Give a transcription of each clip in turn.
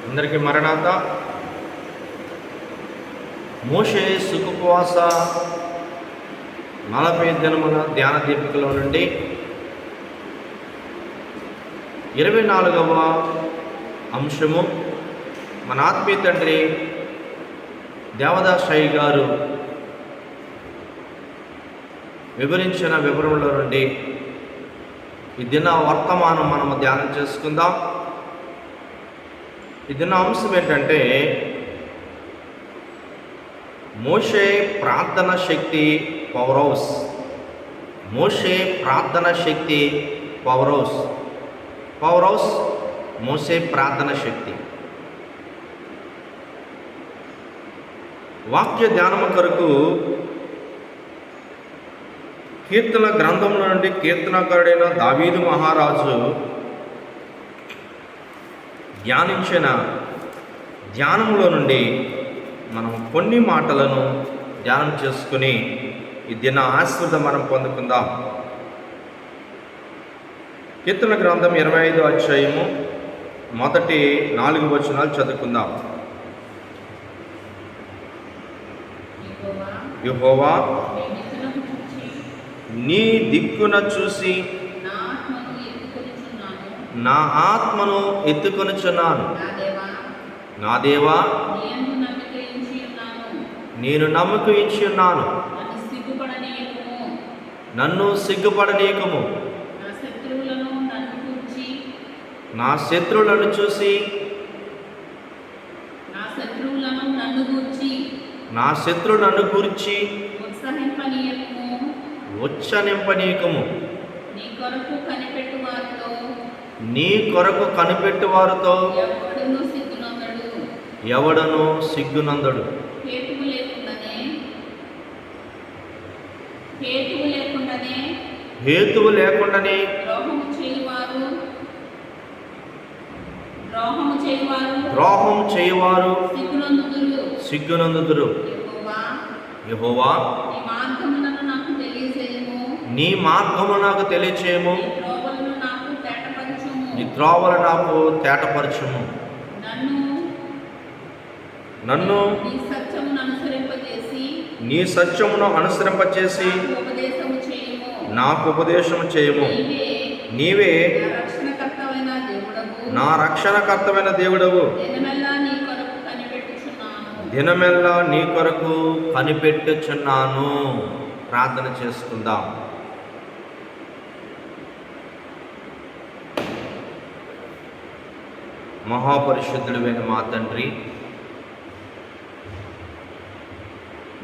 అందరికీ మరణాత. మోషే సుఖోపవాస 40 దినముల ధ్యాన దీపికలో నుండి 24వ అంశము మన ఆత్మీయ తండ్రి దేవదాస్ అయ్య గారు వివరించిన వివరంలో నుండి ఈ దిన వర్తమానం మనము ధ్యానం చేసుకుందాం. ఈ దిన అంశం ఏంటంటే మోషే ప్రార్థన శక్తి పవర్ హౌస్. మోషే ప్రార్థన శక్తి పవర్ హౌస్. పవర్ హౌస్ మోషే ప్రార్థన శక్తి. వాక్య ధ్యానము కొరకు కీర్తన గ్రంథంలో నుండి కీర్తనకారుడైన దావీదు మహారాజు ధ్యానించిన ధ్యానంలో నుండి మనం కొన్ని మాటలను ధ్యానం చేసుకుని ఈ దిన ఆశీర్వాదం మనం పొందుకుందాం. కీర్తన గ్రంథం 25వ అధ్యాయము మొదటి 4 వచనాలు చదువుకుందాం. యెహోవా నీ దిక్కున చూసి నా ఆత్మను ఎత్తుకొనుచున్నాను. నా దేవా నేను నమ్మకించి ఉన్నాను. నన్ను సిగ్గుపడనీయకము. నా శత్రువులను చూసి నా శత్రువులు నన్ను గూర్చి ఉచ్చనింపనీయకము. నీ కొరకు కనిపెట్టు వారితో ఎవడను సిగ్గునందడు. హేతువు లేకుండానే ద్రోహం చేయువారు సిగ్గునందుదురు. యెహోవా నీ మార్గము నాకు తెలియచేయము. నీ త్రోవలు నాకు తేటపరచుము. నన్ను నీ సత్యమును అనుసరింపచేసి నాకు ఉపదేశము చేయము. నీవే నా రక్షణకర్తమైన దేవుడవు. దినమెల్లా నీ కొరకు కనిపెట్టుచున్నాను. ప్రార్థన చేసుకుందాం. మహాపరిశుద్ధుడైన మా తండ్రి,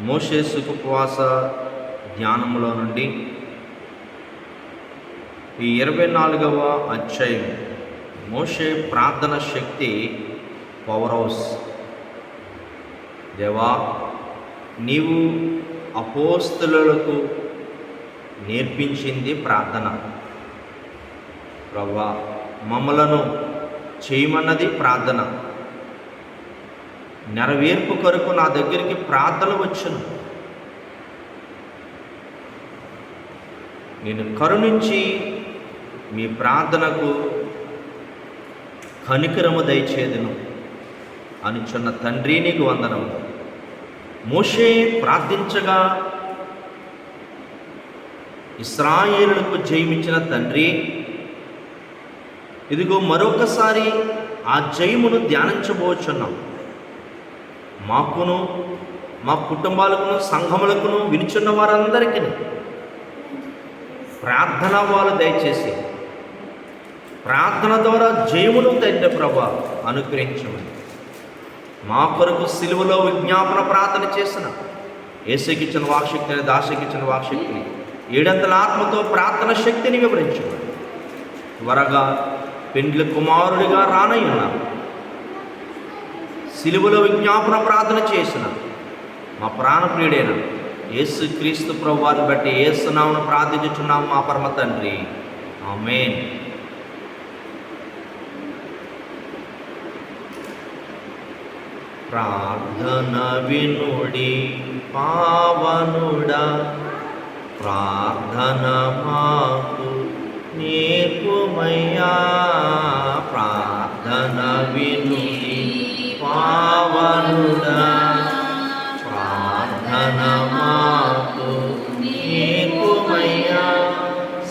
మోషే సుఖోపవాస ధ్యానములో నుండి ఈ 24వ అధ్యాయం మోషే ప్రార్థన శక్తి పవర్ హౌస్. దేవా, నీవు అపోస్తలులకు నేర్పించింది ప్రార్థన. ప్రభువా, మమ్మలను చేయమన్నది ప్రార్థన. నెరవేర్పు కొరకు నా దగ్గరికి ప్రార్థన వచ్చును. నేను కరుణించి మీ ప్రార్థనకు కనికరము దయచేదును అనుచున్న తండ్రి, నీకు వందనము. మోషే ప్రార్థించగా ఇశ్రాయేలులకు జయమిచ్చిన తండ్రి, ఇదిగో మరొకసారి ఆ జయమును ధ్యానించబోచున్నాం. మాకును మా కుటుంబాలకును సంఘములకును వినిచున్న వారందరికీ ప్రార్థన వాళ్ళు దయచేసి ప్రార్థన ద్వారా జయమును తండ్రి ప్రభా అనుగ్రహించమని మా కొరకు సిలువలో విజ్ఞాపన ప్రార్థన చేసిన యేసుకిచ్చిన వాక్శక్తిని, దాసుకిచ్చిన వాక్శక్తిని, 7 ఆత్మతో ప్రార్థన శక్తిని వివరించమని త్వరగా పెండ్లి కుమారుడిగా రానయ్యున్నారు. సిలువలో విజ్ఞాపన ప్రార్థన చేసిన మా ప్రాణప్రియుడైన యేసు క్రీస్తు ప్రభువారిని బట్టి యేసు నామమున ప్రార్థించుచున్నాము మా పరమ తండ్రి. ఆమేన్. ప్రార్థన వినుడి పావనుడా, ప్రార్థన మాకు నేర్పుమయ్యా, ప్రార్థన వినుడి పావనుడా, ప్రార్థన మాకు నేర్పుమయ్యా.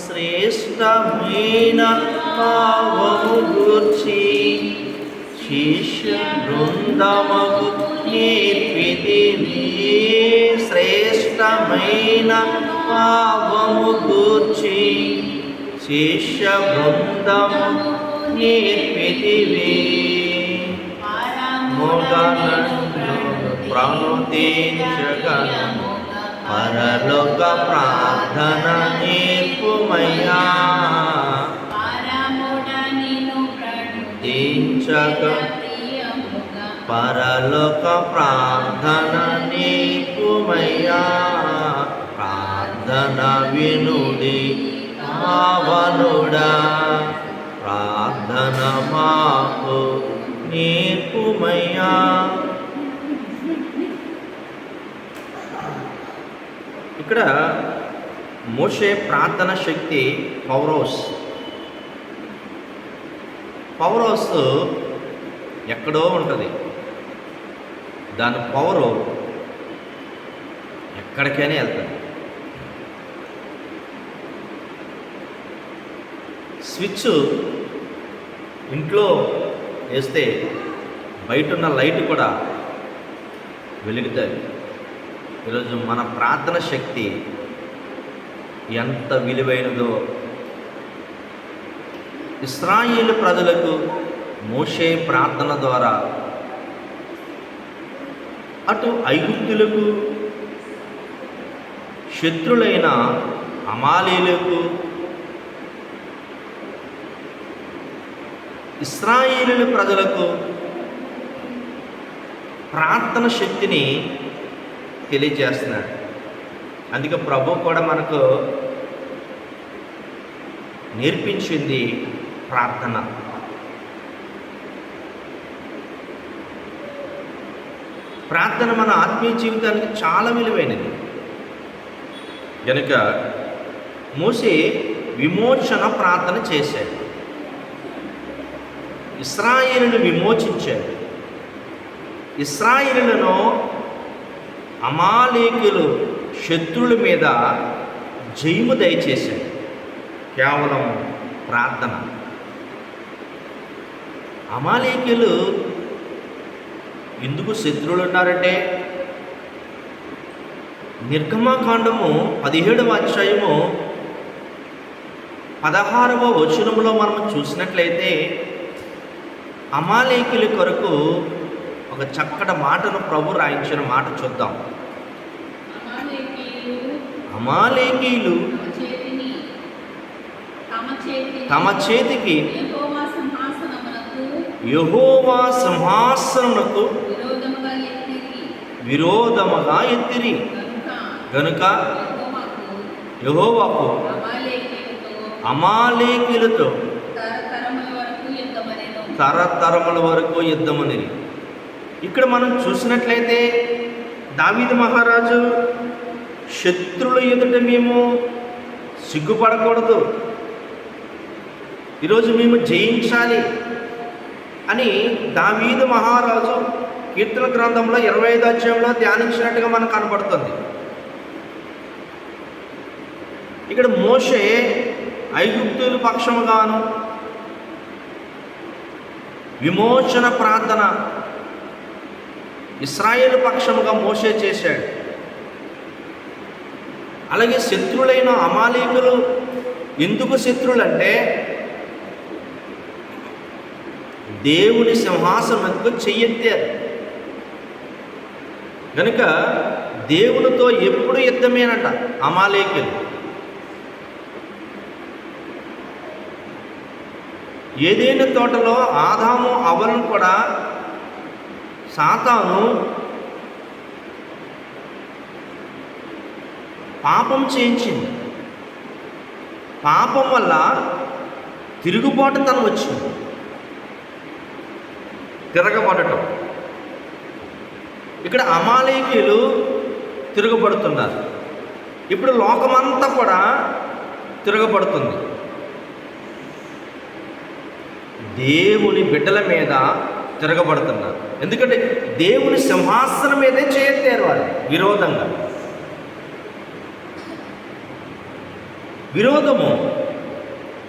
శ్రేష్టమైన భావము గూర్చి శిష్య బృందముకు నేర్పితివి, శ్రేష్టమైన భావము గూర్చి శిష్య బృందము నేర్పితివి. ప్రణుతించగలము పరలోక ప్రార్థన నేర్పుమయ్యా, పరలోక ప్రార్థన నేర్పుమయ్యా, ప్రార్థన వినుడి పావనుడా, ప్రార్థన మాకు నేర్పుమయ్యా. ఇక్కడ మోషే ప్రార్థన శక్తి పౌరోస్ ఎక్కడో ఉంటుంది. దాని పవరు ఎక్కడికైనా వెళ్తుంది. స్విచ్ ఇంట్లో వేస్తే బయట ఉన్న లైట్ కూడా వెలుగుతుంది. ఈరోజు మన ప్రార్థన శక్తి ఎంత విలువైనదో ఇశ్రాయేలు ప్రజలకు మోషే ప్రార్థన ద్వారా అటు ఐగుప్తులకు, శత్రులైన అమాలీలకు, ఇశ్రాయేలు ప్రజలకు ప్రార్థన శక్తిని తెలియజేస్తున్నాడు. అందుకే ప్రభు కూడా మనకు నేర్పించింది ప్రార్థన. ప్రార్థన మన ఆత్మీయ జీవితానికి చాలా విలువైనది. కనుక మోషే విమోచన ప్రార్థన చేశాడు, ఇశ్రాయేలును విమోచించాడు. ఇశ్రాయేలును అమాలేకులు శత్రువుల మీద జయము దయచేశాడు. కేవలం ప్రార్థన. అమాలేకులు ఎందుకు శత్రువులు ఉన్నారంటే నిర్గమకాండము 17వ అధ్యాయము 16వ వచనంలో మనం చూసినట్లయితే అమాలేకుల కొరకు ఒక చక్కటి మాటను ప్రభు రాయించిన మాట చూద్దాం. అమాలేకీయులు తమ చేతికి యెహోవా సింహాసనమునకు విరోధముగా ఎత్తిరి గనుక యెహోవాకు అమాలేకీయులతో తరతరముల వరకు యుద్ధమనిరి. ఇక్కడ మనం చూసినట్లయితే దావీదు మహారాజు శత్రువుల ఎదుట మేము సిగ్గుపడకూడదు, ఈరోజు మేము జయించాలి అని దావీదు మహారాజు కీర్తన గ్రంథంలో 25వ అధ్యాయంలో ధ్యానించినట్టుగా మనకు కనపడుతుంది. ఇక్కడ మోషే ఐగుప్తుల పక్షముగాను విమోచన ప్రార్థన ఇశ్రాయేలు పక్షముగా మోషే చేశాడు. అలాగే శత్రువులైన అమాలేకులు ఎందుకు శత్రువులంటే దేవుని సింహాసనంకు చెయ్యెత్తారు కనుక దేవునితో ఎప్పుడు యుద్ధమేనట అమాలేకులు. ఏదైనా తోటలో ఆదాము అవ్వలను కూడా సాతాను పాపం చేయించింది. పాపం వల్ల తిరుగుబాటుతనం వచ్చింది, తిరగబడటం. ఇక్కడ అమాలేకీయులు తిరగబడుతున్నారు. ఇప్పుడు లోకమంతా కూడా తిరగబడుతుంది. దేవుని బిడ్డల మీద తిరగబడుతున్నారు. ఎందుకంటే దేవుని సింహాసనం మీదే చేయట్లేరు వారు. విరోధము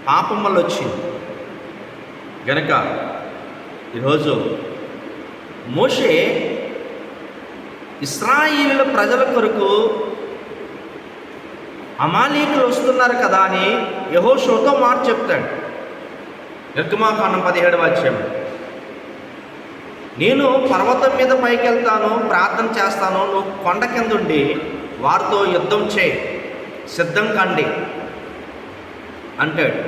పాపం వల్ల వచ్చింది గనక ఈరోజు మోషే ఇశ్రాయేలు ప్రజల కొరకు అమాలేకులు వస్తున్నారు కదా అని యెహోషువతో మాట చెప్తాడు. నిర్గమాకాండం 17వ అధ్యాయం, నేను పర్వతం మీద పైకి వెళ్తాను, ప్రార్థన చేస్తాను, నువ్వు కొండ కింద ఉండి వారితో యుద్ధం చేయి, సిద్ధం కండి అంటాడు.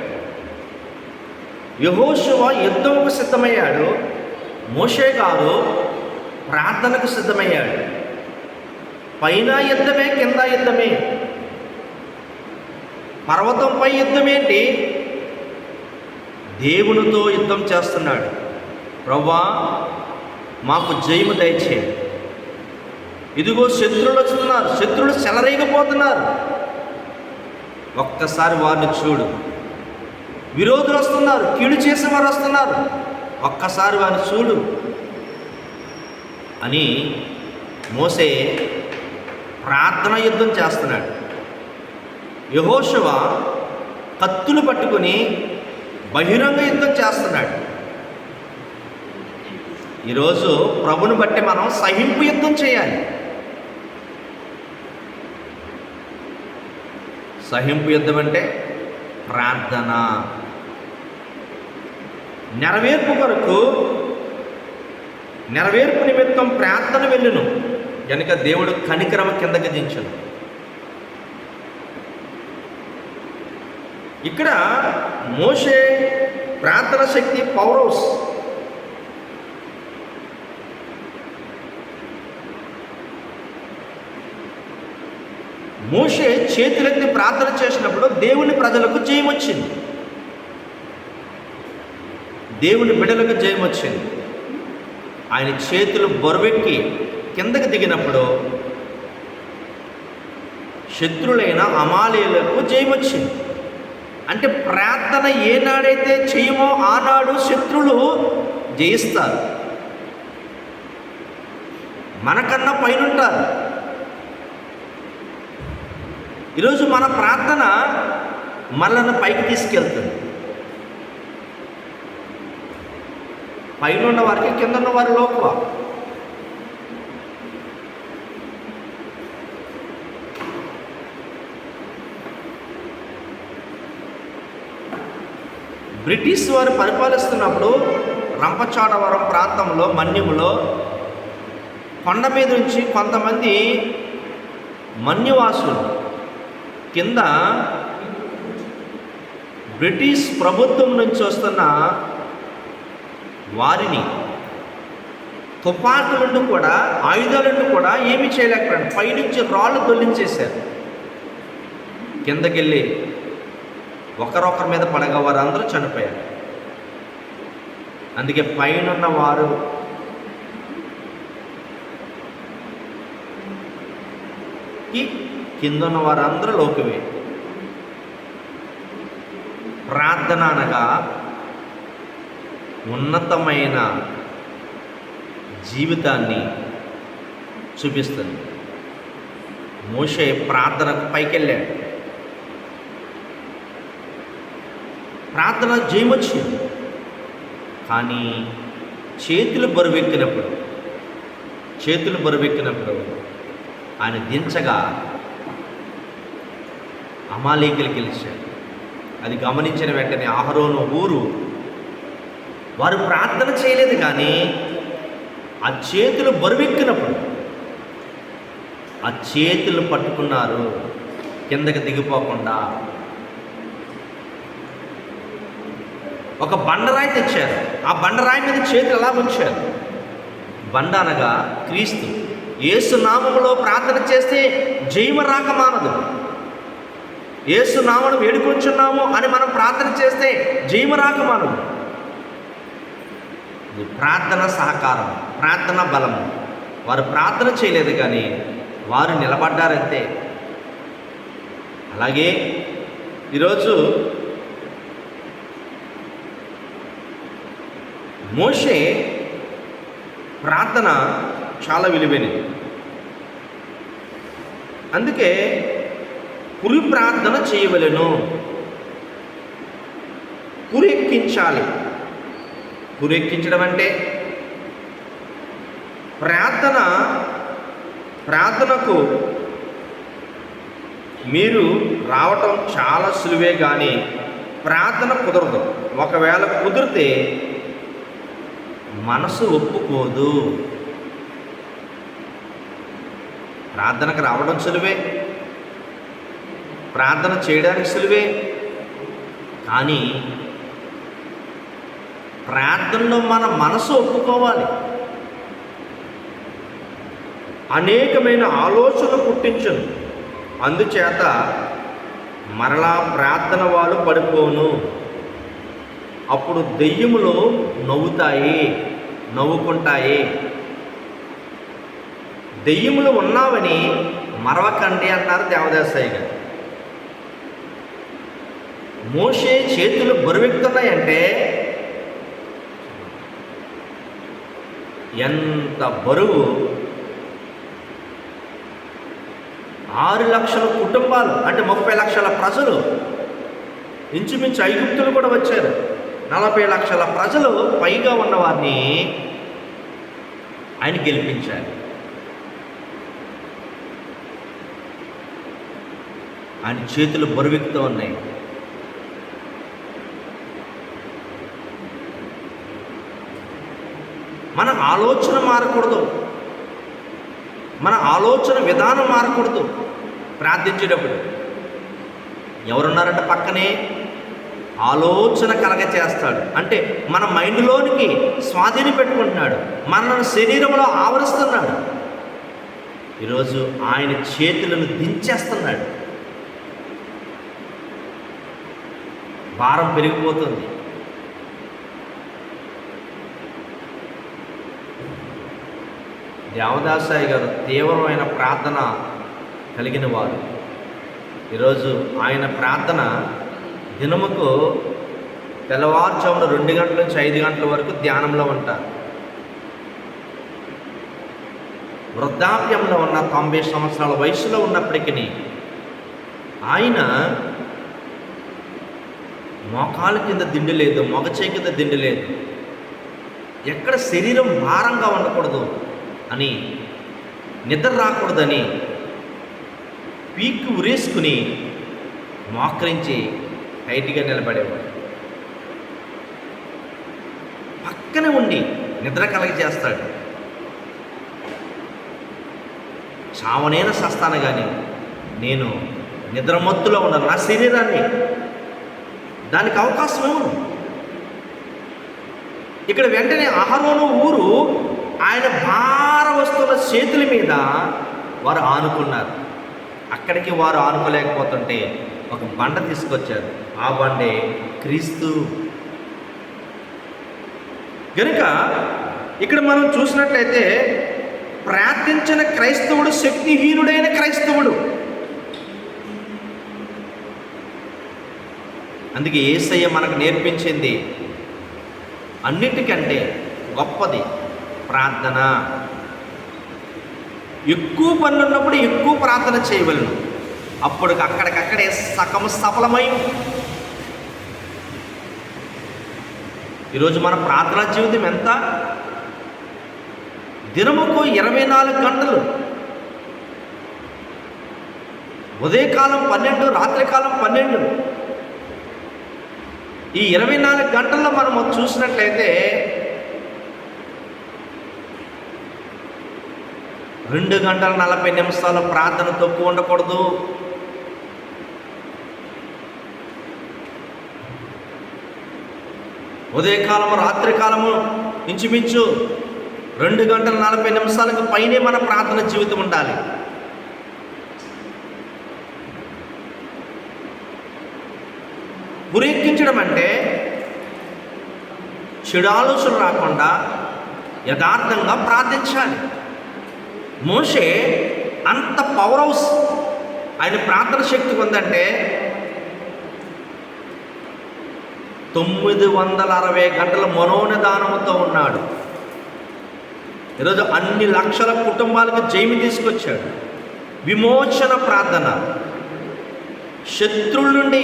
యెహోషువ యుద్ధంకు సిద్ధమయ్యాడు, మోషే గారు ప్రార్థనకు సిద్ధమయ్యాడు. పైన యుద్ధమే, కింద యుద్ధమే. పర్వతంపై యుద్ధమేంటి? దేవునితో యుద్ధం చేస్తున్నాడు. ప్రభువా మాకు జయము దయచేయి. ఇదిగో శత్రువులు వస్తున్నారు, శత్రువులు చెలరేగిపోతున్నారు, ఒక్కసారి వారిని చూడు. విరోధులు వస్తున్నారు, కీడు చేసేవారు వస్తున్నారు, ఒక్కసారి వారిని చూడు అని మోసే ప్రార్థన యుద్ధం చేస్తున్నాడు. యెహోషువ కత్తులు పట్టుకుని బహిరంగ యుద్ధం చేస్తున్నాడు. ఈరోజు ప్రభుని బట్టి మనం సహింపు యుద్ధం చేయాలి. సహింపు యుద్ధం అంటే ప్రార్థన, నెరవేర్పు నిమిత్తం ప్రార్థన వెళ్ళును కనుక దేవుడు కనికరమ కిందకి దించును. ఇక్కడ మోషే ప్రార్థన శక్తి పౌరోస్. మోషే చేతులెత్తి ప్రార్థన చేసినప్పుడు దేవుని ప్రజలకు జయం వచ్చింది, దేవుని బిడ్డలకు జయం వచ్చింది. ఆయన చేతులు బరువెక్కి కిందకి దిగినప్పుడు శత్రులైన అమాలేయులకు జయం వచ్చింది. అంటే ప్రార్థన ఏనాడైతే చేయమో ఆనాడు శత్రులు జయిస్తారు, మనకన్నా పైనుంటారు. ఈరోజు మన ప్రార్థన మనల్ని పైకి తీసుకెళ్తుంది. పైన ఉన్న వారికి కింద ఉన్న వారి లోకువ. బ్రిటిష్ వారు పరిపాలిస్తున్నప్పుడు రంపచోడవరం ప్రాంతంలో మన్యములో కొండ మీద నుంచి కొంతమంది మన్యవాసులు కింద బ్రిటిష్ ప్రభుత్వం నుంచి వస్తున్న వారిని తుపాకులుండి కూడా, ఆయుధాలుండి కూడా ఏమీ చేయలేకపోయాడు. పైనుంచి రాళ్ళు దొల్లించేశారు. కిందకెళ్ళి ఒకరొకరి మీద పడగా వారు అందరూ చనిపోయారు. అందుకే పైనున్న వారు కిందన్న వారందరూ లోకమే. ప్రార్థన అనగా ఉన్నతమైన జీవితాన్ని చూపిస్తుంది. మోషే ప్రార్థనకు పైకెళ్ళాడు, ప్రార్థన జయమొచ్చింది. కానీ చేతులు బరువెక్కినప్పుడు ఆయన దించగా అమాలేకులు గెలిచారు. అది గమనించిన వెంటనే అహరోను ఊరు వారు ప్రార్థన చేయలేదు, కానీ ఆ చేతులు బరువెక్కినప్పుడు ఆ చేతులు పట్టుకున్నారు కిందకి దిగిపోకుండా. ఒక బండరాయి తెచ్చారు, ఆ బండరాయి మీద చేతులు ఎలా ఉంచారు. బండ అనగా క్రీస్తు. యేసు నామములో ప్రార్థన చేస్తే జయము రాక మానదు. యేసు నామమును వేడుకొంచున్నాము అని మనం ప్రార్థన చేస్తే జయము రాక మానదు. ప్రార్థన సహకారం, ప్రార్థన బలము. వారు ప్రార్థన చేయలేదు, కానీ వారు నిలబడ్డారంతే. అలాగే ఈరోజు మోషే ప్రార్థన చాలా విలువైనది. అందుకే పురి ప్రార్థన చేయవలెను, పురెక్కించాలి. పురెక్కించడం అంటే ప్రార్థనకు మీరు రావటం చాలా సులువే, కానీ ప్రార్థన కుదరదు. ఒకవేళ కుదిరితే మనసు ఒప్పుకోదు. ప్రార్థనకు రావడం సులువే, ప్రార్థన చేయడానికి సులువే, కానీ ప్రార్థనలో మన మనసు ఒప్పుకోవాలి. అనేకమైన ఆలోచనలు పుట్టించును, అందుచేత మరలా ప్రార్థన వాళ్ళు పడిపోను. అప్పుడు దెయ్యములు నవ్వుకుంటాయి. దెయ్యములు ఉన్నావని మరవకండి అన్నారు దేవదాసయ్య గారు. మోషే చేతులు బరువెక్కుతున్నాయంటే ఎంత బరువు! 6 లక్షల కుటుంబాలు అంటే 30 లక్షల ప్రజలు, ఇంచుమించు ఐగుప్తులు కూడా వచ్చారు. 40 లక్షల ప్రజలు పైగా ఉన్నవారిని ఆయన గెలిపించారు. ఆయన చేతులు బరువెక్కుతూ ఉన్నాయి. మన ఆలోచన మారకూడదు, మన ఆలోచన విధానం మారకూడదు. ప్రార్థించేటప్పుడు ఎవరున్నారంటే పక్కనే ఆలోచన కలగచేస్తాడు, అంటే మన మైండ్లోనికి స్వాధీనం పెట్టుకుంటున్నాడు, మన శరీరంలో ఆవరిస్తున్నాడు. ఈరోజు ఆయన చేతులను దించేస్తున్నాడు. భారం పెరిగిపోతుంది. దేవదాసాయి గారు తీవ్రమైన ప్రార్థన కలిగిన వారు. ఈరోజు ఆయన ప్రార్థన దినముకు తెల్లవారుజామున 2 గంటల నుంచి 5 గంటల వరకు ధ్యానంలో ఉంటారు. వృద్ధాప్యంలో ఉన్న 90 సంవత్సరాల వయసులో ఉన్నప్పటికీ ఆయన మోకాల కింద దిండు లేదు, మొగచే కింద దిండు లేదు. ఎక్కడ శరీరం భారంగా ఉండకూడదు అని, నిద్ర రాకూడదని పీక్కు ఉరేసుకుని మోకరించి టైట్గా నిలబడేవాడు. పక్కనే ఉండి నిద్ర కలగజేస్తాడు. చావనేన సస్తాను కానీ నేను నిద్రమత్తులో ఉన్నాను, నా శరీరాన్ని దానికి అవకాశం ఇవ్వను. ఇక్కడ వెంటనే అహరోను ఊరు ఆయన భార వస్తువుల చేతుల మీద వారు ఆనుకున్నారు. అక్కడికి వారు ఆనుకోలేకపోతుంటే ఒక బండ తీసుకొచ్చారు. ఆ బండే క్రీస్తు. కనుక ఇక్కడ మనం చూసినట్లయితే ప్రార్థించిన క్రైస్తవుడు శక్తిహీనుడైన క్రైస్తవుడు. అందుకే యేసయ్య మనకు నేర్పించింది అన్నిటికంటే గొప్పది ప్రార్థన. ఎక్కువ పనులు ఉన్నప్పుడు ఎక్కువ ప్రార్థన చేయవలను, అప్పుడు అక్కడికక్కడే సఫలమై. ఈరోజు మన ప్రార్థనా జీవితం ఎంత? దినముకు 24 గంటలు, ఉదయకాలం 12, రాత్రికాలం 12. ఈ 24 గంటల్లో మనం చూసినట్లయితే 2 గంటల 40 నిమిషాల ప్రార్థన తక్కువ ఉండకూడదు. ఉదయకాలము రాత్రికాలము ఇంచుమించు 2 గంటల 40 నిమిషాలకు పైనే మన ప్రార్థన జీవితం ఉండాలి. పురెక్కించడం అంటే చెడు ఆలోచన రాకుండా యథార్థంగా ప్రార్థించాలి. మోషే అంత పవర్ హౌస్ ఆయన ప్రార్థన శక్తి ఉందంటే 960 గంటల మనోనిదానంతో ఉన్నాడు. ఈరోజు అన్ని లక్షల కుటుంబాలకు జయమి తీసుకొచ్చాడు. విమోచన ప్రార్థన, శత్రువుల నుండి,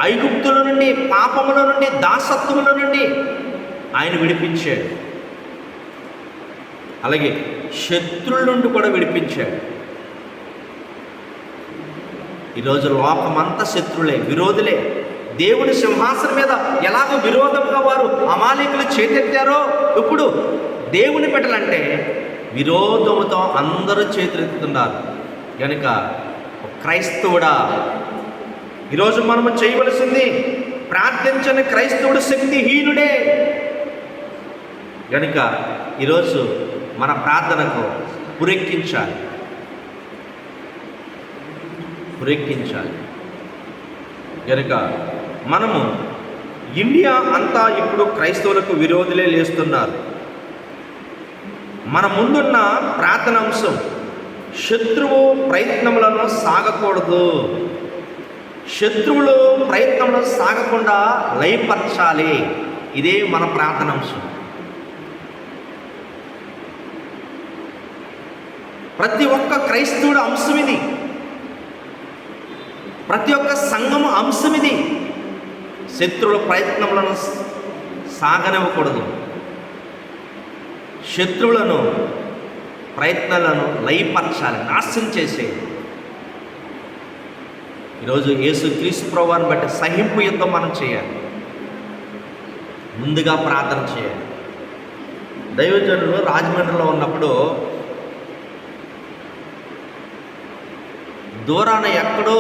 ఐగుప్తుల నుండి, పాపముల నుండి, దాసత్వముల నుండి ఆయన విడిపించాడు. అలాగే శత్రువుల నుండి కూడా విడిపించాడు. ఈరోజు లోకమంతా శత్రువులే, విరోధులే. దేవుని సింహాసనం మీద ఎలాగో విరోధంగా వారు అమాలేకులు చేతెత్తారో, ఇప్పుడు దేవుని పెట్టాలంటే విరోధముతో అందరూ చేతులెత్తుతున్నారు. కనుక క్రైస్తవుడా, ఈరోజు మనము చేయవలసింది, ప్రార్థించని క్రైస్తవుడు శక్తిహీనుడే. కనుక ఈరోజు మన ప్రార్థనకు పురెక్కించాలి. కనుక మనము ఇండియా అంతా ఇప్పుడు క్రైస్తవులకు విరోధులే లేస్తున్నారు. మన ముందున్న ప్రార్థన అంశం, శత్రువు ప్రయత్నములను సాగకూడదు. శత్రువులు ప్రయత్నములను సాగకుండా లయపరచాలి. ఇదే మన ప్రార్థన అంశం. ప్రతి ఒక్క క్రైస్తవుడు అంశం ఇది. ప్రతి ఒక్క సంఘము అంశం ఇది. శత్రువుల ప్రయత్నములను సాగనివ్వకూడదు. శత్రువులను ప్రయత్నాలను లయపరచాలి, నాశనం చేసేది. ఈరోజు యేసుక్రీస్తు ప్రభువుని బట్టి సహింపు యుద్ధం మనం చేయాలి. ముందుగా ప్రార్థన చేయాలి. దైవజనులు రాజమండ్రిలో ఉన్నప్పుడు దూరాన ఎక్కడో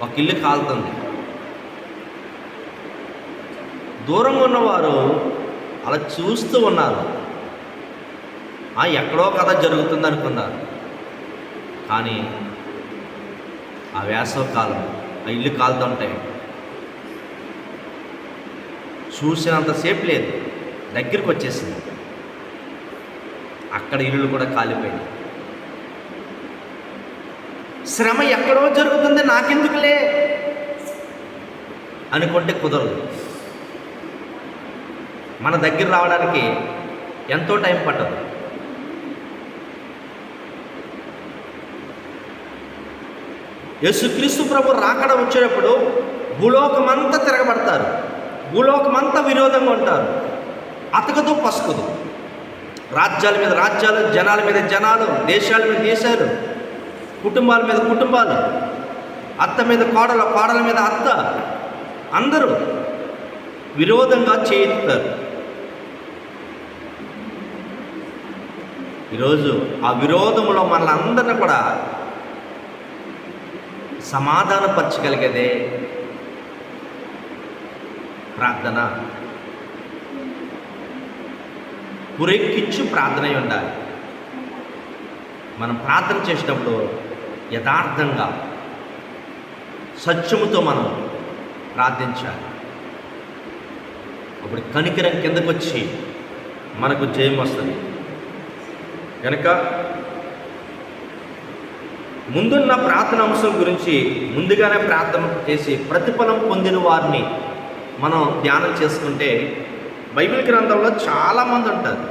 ఒక ఇల్లు కాలుతుంది. దూరంగా ఉన్నవారు అలా చూస్తూ ఉన్నారు. ఎక్కడో కథ జరుగుతుంది అనుకున్నారు. కానీ ఆ వేసవకాలం ఆ ఇల్లు కాలుతుంటాయి. చూసినంతసేపు లేదు, దగ్గరికి వచ్చేసింది. అక్కడ ఇల్లు కూడా కాలిపోయింది. శ్రమ ఎక్కడో జరుగుతుంది, నాకెందుకులే అనుకుంటే కుదరదు. మన దగ్గర రావడానికి ఎంతో టైం పట్టదు. యేసుక్రీస్తు ప్రభు రాకడ వచ్చేటప్పుడు భూలోకమంతా తిరగబడతారు. భూలోకమంతా విరోధంగా ఉంటారు. అతకదు పసుకదు. రాజ్యాల మీద రాజ్యాలు, జనాల మీద జనాలు, దేశాల మీద దేశాలు, కుటుంబాల మీద కుటుంబాలు, అత్త మీద కోడలు, కోడల మీద అత్త, అందరూ విరోధంగా చేయిస్తారు. ఈరోజు ఆ విరోధంలో మనలందరినీ కూడా సమాధానపరచగలిగేదే ప్రార్థన. పురెక్కించు ప్రార్థన ఉండాలి. మనం ప్రార్థన చేసేటప్పుడు యథార్థంగా సత్యముతో మనం ప్రార్థించాలి. అప్పుడు కనికరం కిందకు వచ్చి మనకు జయం వస్తుంది. కనుక ముందున్న ప్రార్థన అంశం గురించి ముందుగానే ప్రార్థన చేసి ప్రతిఫలం పొందిన వారిని మనం ధ్యానం చేసుకుంటే బైబిల్ గ్రంథంలో చాలామంది ఉంటారు.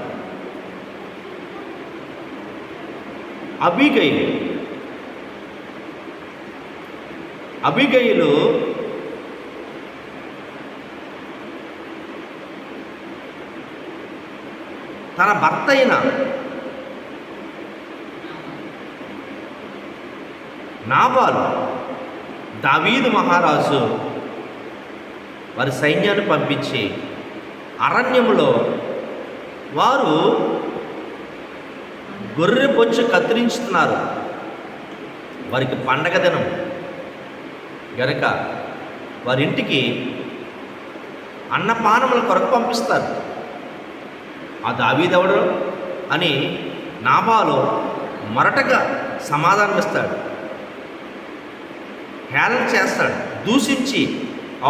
అబీగయిలు తన భర్త అయిన నాబాలు, దావీదు మహారాజు వారి సైన్యాన్ని పంపించి అరణ్యములో వారు గొర్రె బొచ్చు కత్తిరించుతున్నారు. వారికి పండగ దినం గనక వారింటికి అన్నపానముల కొరకు పంపిస్తారు. ఆ దావీదెవడు అని నాబాలు మొరటగా సమాధానం ఇస్తాడు. హేళన చేస్తాడు, దూషించి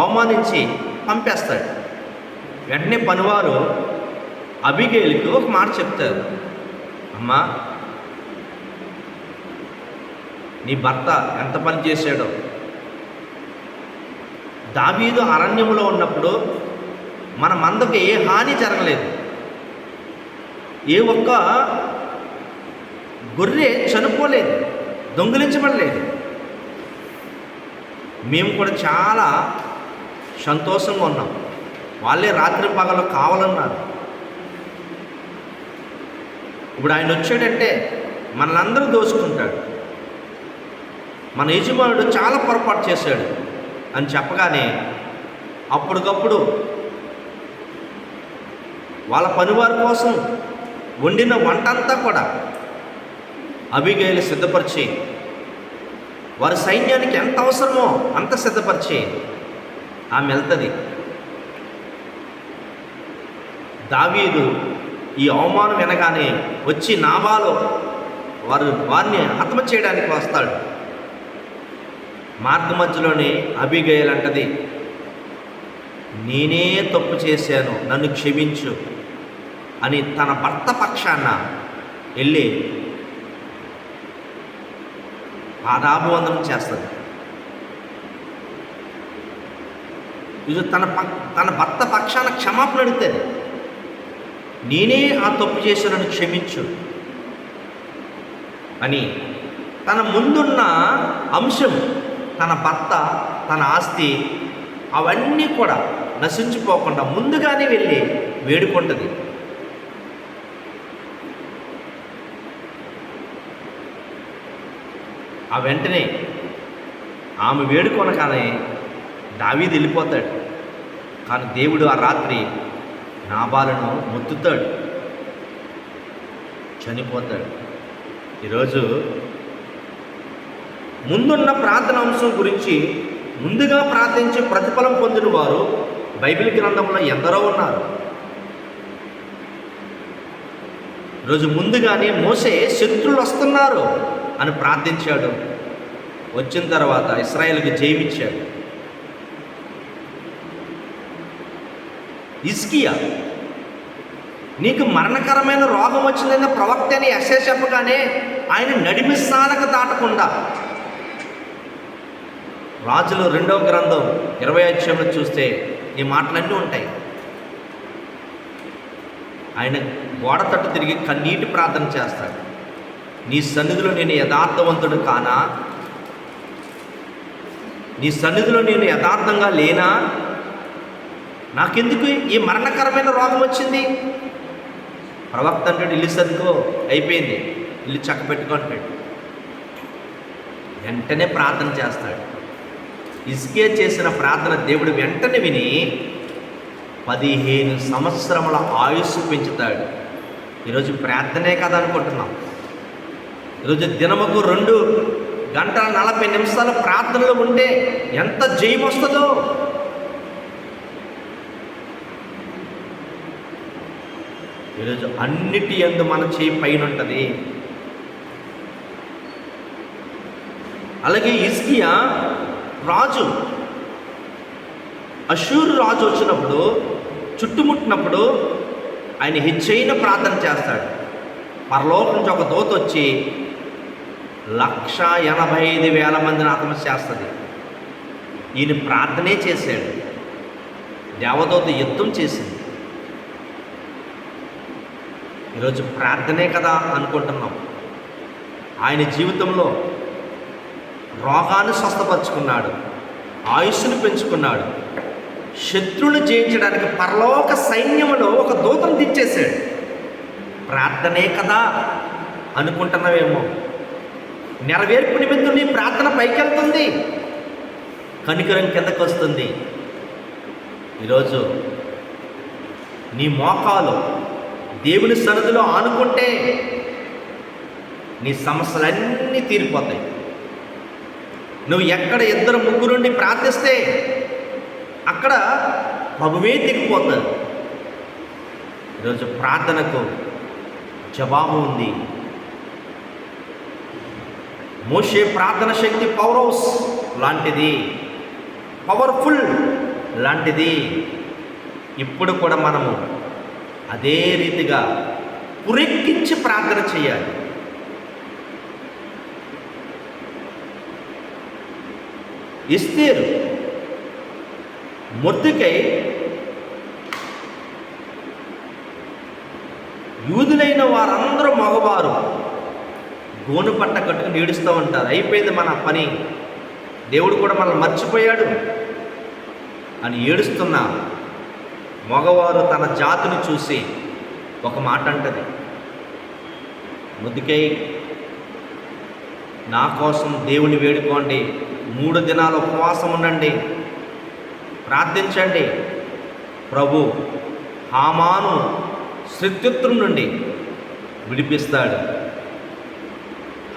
అవమానించి పంపేస్తాడు. వెంటనే పనివారు అబీగయిలుకి ఒక మాట చెప్తారు. అమ్మా, నీ భర్త ఎంత పని చేశాడో. దావీదు అరణ్యములో ఉన్నప్పుడు మన మందకు ఏ హాని జరగలేదు. ఏ ఒక్క గొర్రె చనిపోలేదు, దొంగిలించబడలేదు. మేము కూడా చాలా సంతోషంగా ఉన్నాం. వాళ్ళే రాత్రి పగలు కావాలన్నారు. ఇప్పుడు ఆయన వచ్చాడంటే మనలందరూ దోచుకుంటాడు. మన యజమానుడు చాలా పొరపాటు చేశాడు అని చెప్పగానే అప్పటికప్పుడు వాళ్ళ పనివారి కోసం వండిన వంట అంతా కూడా అబిగయలు సిద్ధపరిచి, వారి సైన్యానికి ఎంత అవసరమో అంత సిద్ధపరిచి ఆమె వెళ్తుంది. దావీదు ఈ అవమానం వినగానే వచ్చి నాబాలు వారిని హతమ చేయడానికి వస్తాడు. మార్గ మధ్యలోనే అబిగయలు అంటది, నేనే తప్పు చేశాను, నన్ను క్షమించు అని తన భర్త పక్షాన వెళ్ళి పాదాభివందనం చేస్తుంది. ఇది తన భర్త పక్షాన క్షమాపణ అడుగుతుంది. నేనే ఆ తప్పు చేశానని క్షమించు అని. తన ముందున్న అంశం, తన భర్త, తన ఆస్తి అవన్నీ కూడా నశించిపోకుండా ముందుగానే వెళ్ళి వేడుకుంటుంది. ఆ వెంటనే ఆమె వేడుకొనగానే దావీదు వెళ్ళిపోతాడు. కానీ దేవుడు ఆ రాత్రి నాబాలును ముత్తుతాడు, చనిపోతాడు. ఈరోజు ముందున్న ప్రార్థన అంశం గురించి ముందుగా ప్రార్థించి ప్రతిఫలం పొందిన వారు బైబిల్ గ్రంథంలో ఎందరో ఉన్నారు. ఈరోజు ముందుగానే మోసే శత్రువులు వస్తున్నారు అని ప్రార్థించాడు. వచ్చిన తర్వాత ఇశ్రాయేలుకి జయమిచ్చాడు. హిజ్కియా, నీకు మరణకరమైన రోగం వచ్చిందన్న ప్రవక్త అని యెషయా చెప్పగానే ఆయన నడిమిస్తాలకు దాటకుండా, రాజులు 2వ గ్రంథం 20వ అధ్యాయంలో చూస్తే ఈ మాటలన్నీ ఉంటాయి. ఆయన గోడ తట్టు తిరిగి కన్నీటి ప్రార్థన చేస్తాడు. నీ సన్నిధిలో నేను యథార్థవంతుడు కానా? నీ సన్నిధిలో నేను యథార్థంగా లేనా? నాకెందుకు ఈ మరణకరమైన రోగం వచ్చింది? ప్రవక్త అంటాడు, ఇల్లు సర్దుకో, అయిపోయింది, ఇల్లు చక్క పెట్టుకో అంటాడు. వెంటనే ప్రార్థన చేస్తాడు. హిజ్కియా చేసిన ప్రార్థన దేవుడు వెంటనే విని 15 సంవత్సరముల ఆయుస్సు పెంచుతాడు. ఈరోజు ప్రార్థనే కదా అనుకుంటున్నాం. ఈరోజు దినముకు 2 గంటల 40 నిమిషాల ప్రార్థనలో ఉంటే ఎంత జయం వస్తుందో. ఈరోజు అన్నిటి యందు మన చేయి పైన ఉంటుంది. అలాగే హిజ్కియా రాజు, అష్షూరు రాజు వచ్చినప్పుడు, చుట్టుముట్టినప్పుడు ఆయన హెచ్చైన ప్రార్థన చేస్తాడు. పరలోకం నుంచి ఒక దూత వచ్చి 185,000 మందిని ఆత్మహత్య చేస్తుంది. ఈయన ప్రార్థనే చేశాడు. దేవదూత యుద్ధం చేసింది. ఈరోజు ప్రార్థనే కదా అనుకుంటున్నాం. ఆయన జీవితంలో రోగాన్ని స్వస్థపరుచుకున్నాడు, ఆయుష్ను పెంచుకున్నాడు, శత్రువులు జయించడానికి పరలోక సైన్యములో ఒక దూతను దించేశాడు. ప్రార్థనే కదా అనుకుంటున్నావేమో. నెరవేర్పు నిమిత్తం నీ ప్రార్థన పైకెళ్తుంది, కనికరం కిందకు వస్తుంది. ఈరోజు నీ మోకాలు దేవుని సన్నిధిలో ఆనుకుంటే నీ సమస్యలన్నీ తీరిపోతాయి. నువ్వు ఎక్కడ 2 3 ప్రార్థిస్తే అక్కడ ప్రభువే దిగిపోతాడు. ఈరోజు ప్రార్థనకు జవాబు ఉంది. మోషే ప్రార్థన శక్తి పవర్హౌస్ లాంటిది, పవర్ఫుల్ లాంటిది. ఇప్పుడు కూడా మనము అదే రీతిగా పురెక్కించి ప్రార్థన చేయాలి. ఎస్తేరు, మొర్దెకై యూదులైన వారందరూ మగవారు గోను పట్ట కట్టుకుని ఏడుస్తూ ఉంటారు. అయిపోయింది మన పని, దేవుడు కూడా మనల్ని మర్చిపోయాడు అని ఏడుస్తున్న మగవారు తన జాతిని చూసి ఒక మాట అంటది, మొర్దెకై నా కోసం దేవుని వేడుకోండి, 3 దినాలు ఉపవాసం ఉండండి, ప్రార్థించండి, ప్రభు హామాను శత్రుత్వం నుండి విడిపిస్తాడు,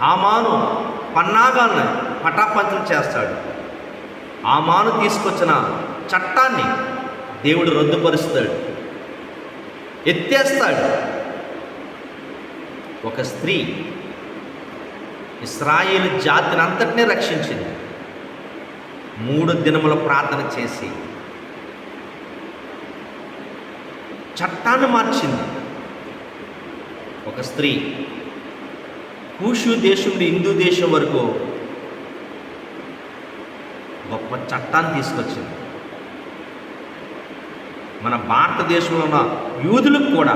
హామాను పన్నాగాలను పటాపంచలు చేస్తాడు, హామాను తీసుకొచ్చిన చట్టాన్ని దేవుడు రద్దుపరుస్తాడు, ఎత్తేస్తాడు. ఒక స్త్రీ ఇశ్రాయేలు జాతిని అంతటినీ రక్షించింది. 3 దినముల ప్రార్థన చేసి చట్టాన్ని మార్చింది. ఒక స్త్రీ కూషు దేశం నుండి హిందూ దేశం వరకు గొప్ప చట్టాన్ని తీసుకొచ్చింది. మన భారతదేశంలో ఉన్న యూదులకు కూడా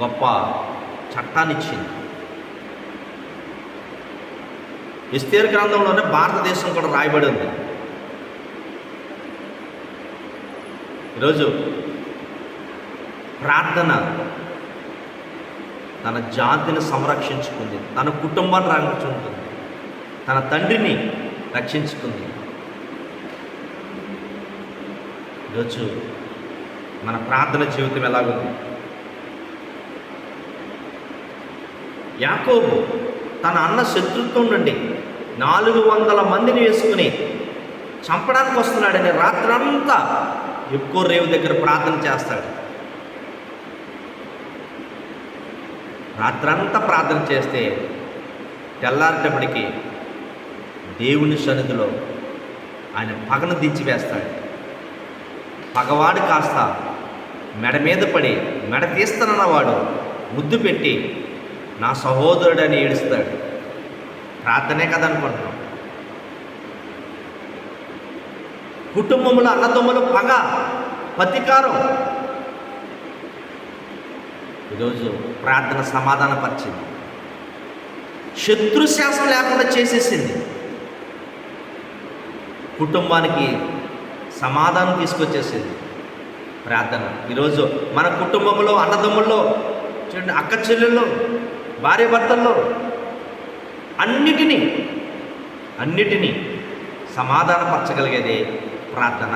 గొప్ప చట్టాన్ని ఇచ్చింది. ఎస్తేరు గ్రంథంలోనే భారతదేశం కూడా రాయబడి ఉంది. ఈరోజు ప్రార్థన తన జాతిని సంరక్షించుకుంది, తన కుటుంబాన్ని రక్షించుకుంది, తన తండ్రిని రక్షించుకుంది. ఈరోజు మన ప్రార్థన జీవితం ఎలాగుంది? యాకోబు తన అన్న శత్రుత్వం నుండి 400 మందిని వేసుకుని చంపడానికి వస్తున్నాడని రాత్రంతా ఎక్కువ రేవు దగ్గర ప్రార్థన చేస్తాడు. రాత్రంతా ప్రార్థన చేస్తే తెల్లారేటప్పటికి దేవుని సన్నిధిలో ఆయన పగను దించివేస్తాడు. పగవాడు కాస్త మెడ మీద పడి మెడ తీస్తానన్నవాడు ముద్దు పెట్టి నా సహోదరుడు అని ఏడుస్తాడు. ప్రార్థనే కదనుకుంటున్నాం. కుటుంబంలో అన్నదమ్ములు పగ, ప్రతీకారం. ఈరోజు ప్రార్థన సమాధానపరిచింది, శత్రుశాసనం లేకుండా చేసేసింది, కుటుంబానికి సమాధానం తీసుకొచ్చేసింది ప్రార్థన. ఈరోజు మన కుటుంబంలో అన్నదమ్ముల్లో చూడండి, అక్క చెల్లెల్లో, భార్య భర్తల్లో అన్నిటినీ సమాధానపరచగలిగేదే ప్రార్థన.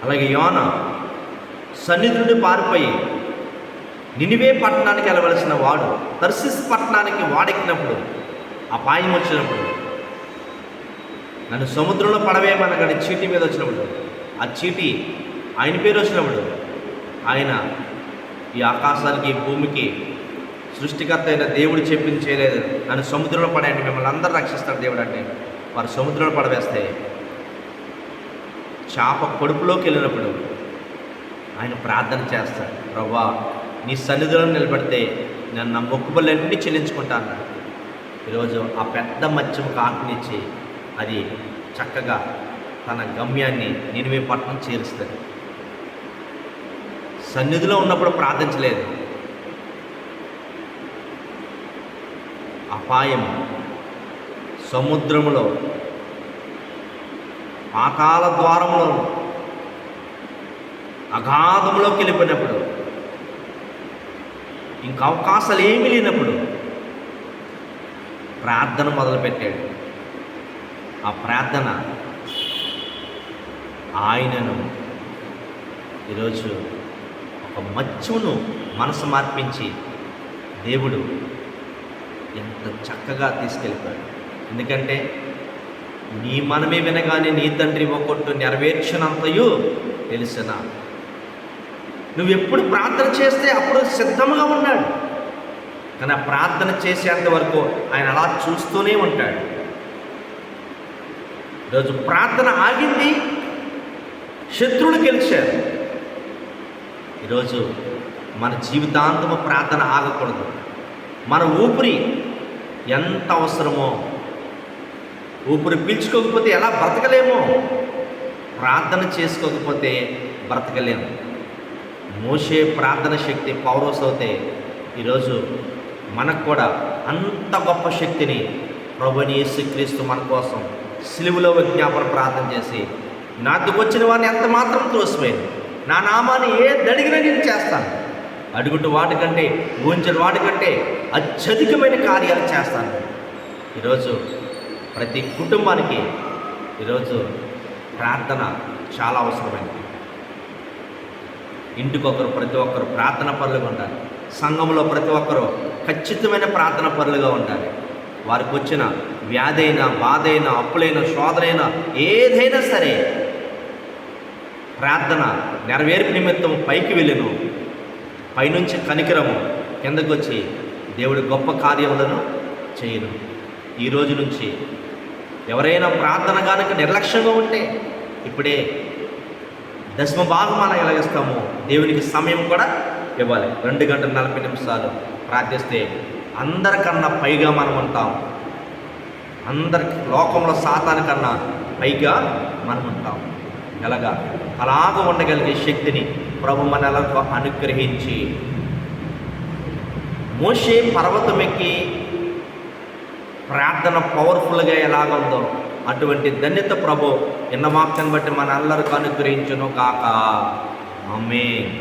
అలాగే యోనా సన్నిధి నుండి పారిపోయి నినివే పట్టణానికి వెళ్ళవలసిన వాడు తర్సిస్ పట్టణానికి వాడెక్కినప్పుడు, అపాయం వచ్చినప్పుడు, నన్ను సముద్రంలో పడవేయమనగానే చీటీ మీద వచ్చినప్పుడు, ఆ చీటీ ఆయన పేరు వచ్చినప్పుడు, ఆయన ఈ ఆకాశానికి భూమికి సృష్టికర్త అయిన దేవుడు చెప్పింది చేయలేదు, నన్ను సముద్రంలో పడేయండి, మిమ్మల్ని అందరూ రక్షిస్తాడు దేవుడు అంటే వారు సముద్రంలో పడవేస్తే చేప కడుపులోకి వెళ్ళినప్పుడు ఆయన ప్రార్థన చేస్తాడు, ప్రభువా నీ సన్నిధిలో నిలబడితే నేను నా మొక్కుబళ్ళన్నీ చెల్లించుకుంటాను. ఈరోజు ఆ పెద్ద మత్స్యముకు ఆజ్ఞించి అది చక్కగా తన గమ్యాన్ని నినివే పట్టణం చేరుస్తుంది. సన్నిధిలో ఉన్నప్పుడు ప్రార్థించలేదు, అపాయం సముద్రములో పాతాళ ద్వారంలో అగాధంలోకి వెళ్ళిపోయినప్పుడు, ఇంక అవకాశాలు ఏమీ లేనప్పుడు ప్రార్థన మొదలుపెట్టాడు. ఆ ప్రార్థన ఆయనను ఈరోజు ఒక మత్స్యమును మనసు మార్పించి దేవుడు ఎంత చక్కగా తీసుకెళ్ళిపోయాడు. ఎందుకంటే నీ మనమే వినగానే నీ తండ్రి ఒక్కొట్టు నెరవేర్చినంతయు తెలిసిన. నువ్వెప్పుడు ప్రార్థన చేస్తే అప్పుడు సిద్ధంగా ఉన్నాడు, కానీ ఆ ప్రార్థన చేసేంత వరకు ఆయన అలా చూస్తూనే ఉంటాడు. ఈరోజు ప్రార్థన ఆగింది, శత్రువులు గెలిచారు. ఈరోజు మన జీవితాంతము ప్రార్థన ఆగకూడదు. మన ఊపిరి ఎంత అవసరమో, ఊపిరి పీల్చుకోకపోతే ఎలా బ్రతకలేమో, ప్రార్థన చేసుకోకపోతే బ్రతకలేము. మోషే ప్రార్థన శక్తి పౌరస్ అవుతే ఈరోజు మనకు కూడా అంత గొప్ప శక్తిని ప్రభువైన యేసుక్రీస్తు మన కోసం సిలువలో విజ్ఞాపన ప్రార్థన చేసి, నాతో వచ్చిన వాడిని ఎంత మాత్రం త్రోసివేయను, నా నామాన్ని ఏదడిగినా నేను చేస్తాను, అడుగుట వాటికంటే ఊహించిన వాటికంటే అత్యధికమైన కార్యాలు చేస్తాను. ఈరోజు ప్రతి కుటుంబానికి ఈరోజు ప్రార్థన చాలా అవసరమైనది. ఇంటికొకరు ప్రతి ఒక్కరు ప్రార్థన పరులుగా ఉండాలి. సంఘంలో ప్రతి ఒక్కరూ ఖచ్చితమైన ప్రార్థన పరులుగా ఉండాలి. వారికి వచ్చిన వ్యాధి అయినా, బాధ అయినా, అప్పులైనా, శోధనైనా ఏదైనా సరే ప్రార్థన నెరవేర్పు నిమిత్తం పైకి వెళ్ళను, పైనుంచి కనికరము కిందకు వచ్చి దేవుడి గొప్ప కార్యములను చేయను. ఈ రోజు నుంచి ఎవరైనా ప్రార్థన కనుక నిర్లక్ష్యంగా ఉంటే ఇప్పుడే దశమ భాగం మనం ఎలాగిస్తామో దేవునికి సమయం కూడా ఇవ్వాలి. 2 గంటల 40 నిమిషాలు ప్రార్థిస్తే అందరికన్నా పైగా మనం ఉంటాం. అందరికి లోకంలో సాతాను కన్నా పైగా మనం ఉంటాం. అలాగ ఉండగలిగే శక్తిని ప్రభు మనలకు అనుగ్రహించి, మోషే పర్వతం ఎక్కి ప్రార్థన పవర్ఫుల్గా ఎలాగ ఉందో అటువంటి ధన్యత ప్రభు ఎన్న వాక్యాన్ని బట్టి మన అందరికీ అనుగ్రహించును కాక. ఆమేన్.